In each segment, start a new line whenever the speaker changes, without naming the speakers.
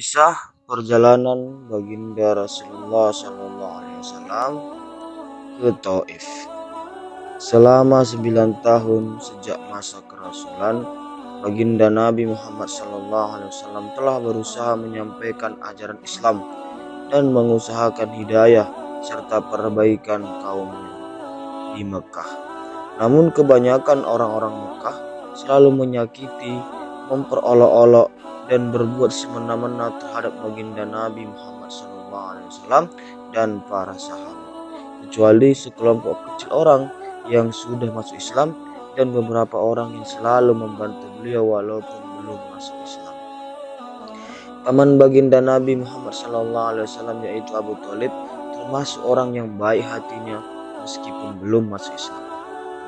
Kisah perjalanan baginda Rasulullah SAW ke Taif. Selama 9 tahun sejak masa kerasulan, baginda Nabi Muhammad SAW telah berusaha menyampaikan ajaran Islam dan mengusahakan hidayah serta perbaikan kaumnya di Mekah. Namun kebanyakan orang-orang Mekah selalu menyakiti, memperolok-olok, dan berbuat semena-mena terhadap baginda Nabi Muhammad SAW dan para sahabat, kecuali sekelompok kecil orang yang sudah masuk Islam dan beberapa orang yang selalu membantu beliau walaupun belum masuk Islam. Paman baginda Nabi Muhammad SAW yaitu Abu Thalib termasuk orang yang baik hatinya meskipun belum masuk Islam.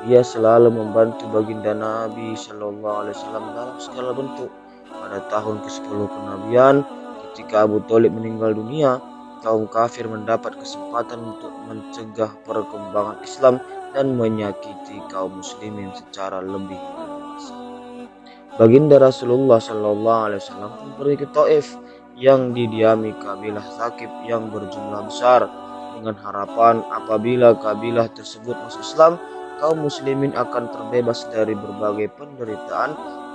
Dia selalu membantu baginda Nabi SAW dalam segala bentuk. Pada tahun ke-10 kenabian, ketika Abu Thalib meninggal dunia, kaum kafir mendapat kesempatan untuk mencegah perkembangan Islam dan menyakiti kaum muslimin secara lebih leluasa. Baginda Rasulullah SAW pun pergi ke Taif yang didiami kabilah Thaqif yang berjumlah besar, dengan harapan apabila kabilah tersebut masuk Islam, kaum muslimin akan terbebas dari berbagai penderitaan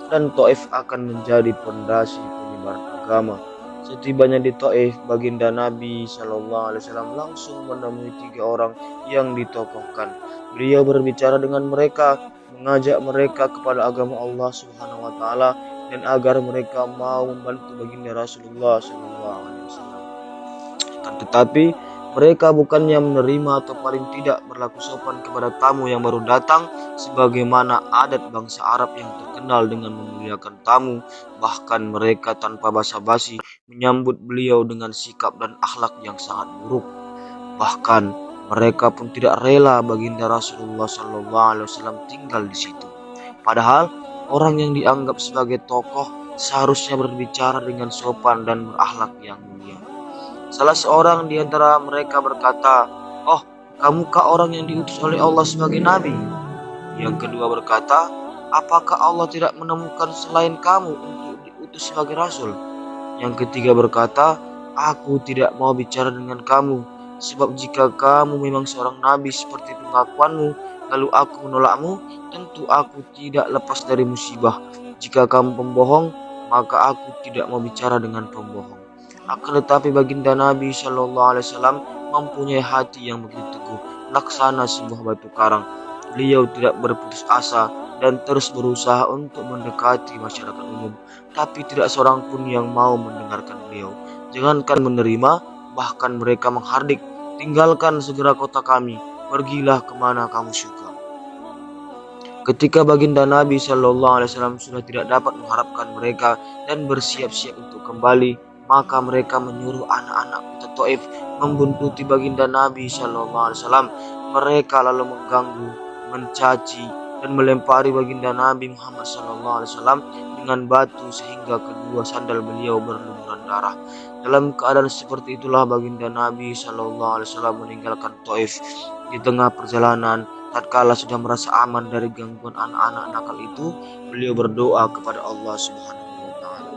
dan Taif akan menjadi pondasi penyebaran agama. Setibanya di Taif, baginda Nabi SAW langsung menemui 3 orang yang ditokohkan. Beliau berbicara dengan mereka, mengajak mereka kepada agama Allah Subhanahu wa taala dan agar mereka mau membantu baginda Rasulullah SAW. Tetapi mereka bukannya menerima atau paling tidak berlaku sopan kepada tamu yang baru datang sebagaimana adat bangsa Arab yang terkenal dengan memuliakan tamu. Bahkan mereka tanpa basa-basi menyambut beliau dengan sikap dan akhlak yang sangat buruk. Bahkan mereka pun tidak rela baginda Rasulullah SAW tinggal di situ. Padahal orang yang dianggap sebagai tokoh seharusnya berbicara dengan sopan dan berakhlak yang mulia. Salah seorang di antara mereka berkata, "Oh, kamukah orang yang diutus oleh Allah sebagai nabi?" Yang kedua berkata, "Apakah Allah tidak menemukan selain kamu untuk diutus sebagai rasul?" Yang ketiga berkata, "Aku tidak mau bicara dengan kamu, sebab jika kamu memang seorang nabi seperti pengakuanmu, lalu aku menolakmu, tentu aku tidak lepas dari musibah. Jika kamu pembohong, maka aku tidak mau bicara dengan pembohong." Akan tetapi baginda Nabi SAW mempunyai hati yang begitu teguh, laksana sebuah batu karang. Beliau tidak berputus asa dan terus berusaha untuk mendekati masyarakat umum, tapi tidak seorang pun yang mau mendengarkan beliau. Jangankan menerima, bahkan mereka menghardik, "Tinggalkan segera kota kami, pergilah kemana kamu suka." Ketika baginda Nabi SAW sudah tidak dapat mengharapkan mereka dan bersiap-siap untuk kembali, maka mereka menyuruh anak-anak kota Taif membuntuti baginda Nabi SAW. Mereka lalu mengganggu, mencaci, dan melempari baginda Nabi Muhammad SAW dengan batu sehingga kedua sandal beliau berlumuran darah. Dalam keadaan seperti itulah baginda Nabi SAW meninggalkan Taif. Di tengah perjalanan, tatkala sudah merasa aman dari gangguan anak-anak nakal itu, beliau berdoa kepada Allah Subhanahu wa taala.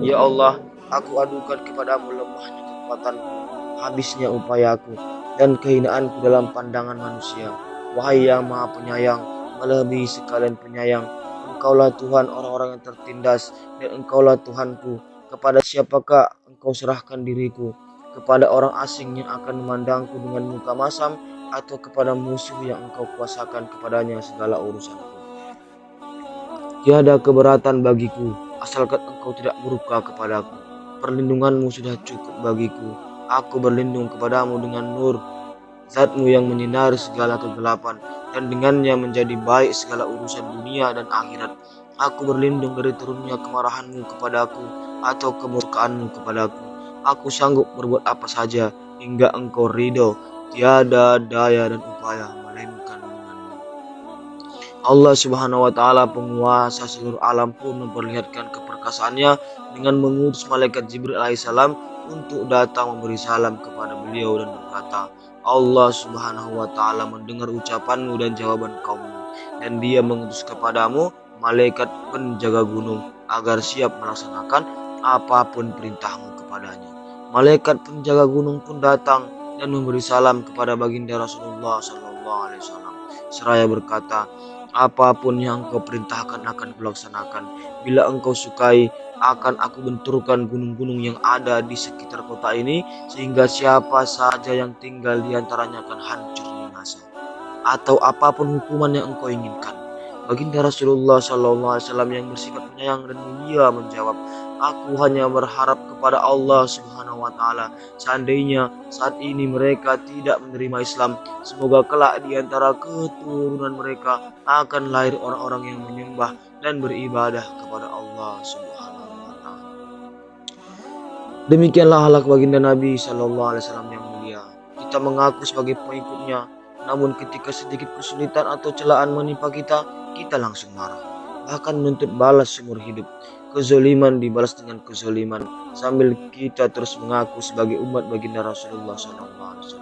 "Ya Allah, aku adukan kepadamu lemahnya kekuatanku, habisnya upayaku, dan kehinaanku dalam pandangan manusia. Wahai yang Maha Penyayang, melebihi sekalian penyayang, Engkaulah Tuhan orang-orang yang tertindas, dan Engkaulah Tuhanku. Kepada siapakah Engkau serahkan diriku? Kepada orang asing yang akan memandangku dengan muka masam, atau kepada musuh yang Engkau kuasakan kepadanya segala urusanku? Tiada keberatan bagiku, asalkan Engkau tidak murka kepadaku. Perlindunganmu sudah cukup bagiku. Aku berlindung kepadamu dengan nur Zat-Mu yang menyinari segala kegelapan, dan dengannya menjadi baik segala urusan dunia dan akhirat. Aku berlindung dari turunnya kemarahan-Mu kepadaku atau kemurkaan-Mu kepadaku. Aku sanggup berbuat apa saja hingga Engkau ridho. Tiada daya dan upaya melainkan dengan-Mu. Allah Subhanahu wa taala, penguasa seluruh alam, pun memperlihatkan keperkasaannya dengan mengutus malaikat Jibril alaihissalam untuk datang memberi salam kepada beliau dan berkata, "Allah Subhanahu wa taala mendengar ucapanmu dan jawaban kaummu, dan Dia mengutus kepadamu malaikat penjaga gunung agar siap melaksanakan apapun perintahmu kepadanya. Malaikat penjaga gunung pun datang dan memberi salam kepada baginda Rasulullah SAW. Seraya berkata, apapun yang kau perintahkan akan kulaksanakan. Bila engkau sukai, akan aku benturkan gunung-gunung yang ada di sekitar kota ini, sehingga siapa saja yang tinggal di antaranya akan hancur binasa. Atau apapun hukuman yang engkau inginkan. Baginda Rasulullah SAW yang bersifat penyayang dan mulia menjawab, aku hanya berharap kepada Allah Subhanahu wa Ta'ala. Seandainya saat ini mereka tidak menerima Islam, semoga kelak di antara keturunan mereka akan lahir orang-orang yang menyembah dan beribadah kepada Allah Subhanahu wa Ta'ala. Demikianlah akhlak baginda Nabi SAW yang mulia. Kita mengaku sebagai pengikutnya, namun ketika sedikit kesulitan atau celaan menimpa kita, kita langsung marah, bahkan menuntut balas seumur hidup. Kezoliman dibalas dengan kezoliman, sambil kita terus mengaku sebagai umat baginda Rasulullah SAW.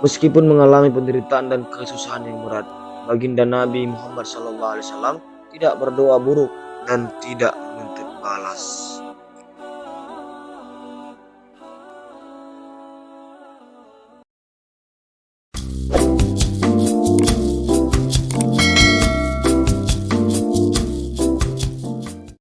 Meskipun mengalami penderitaan dan kesusahan yang berat, baginda Nabi Muhammad SAW tidak berdoa buruk dan tidak menuntut balas.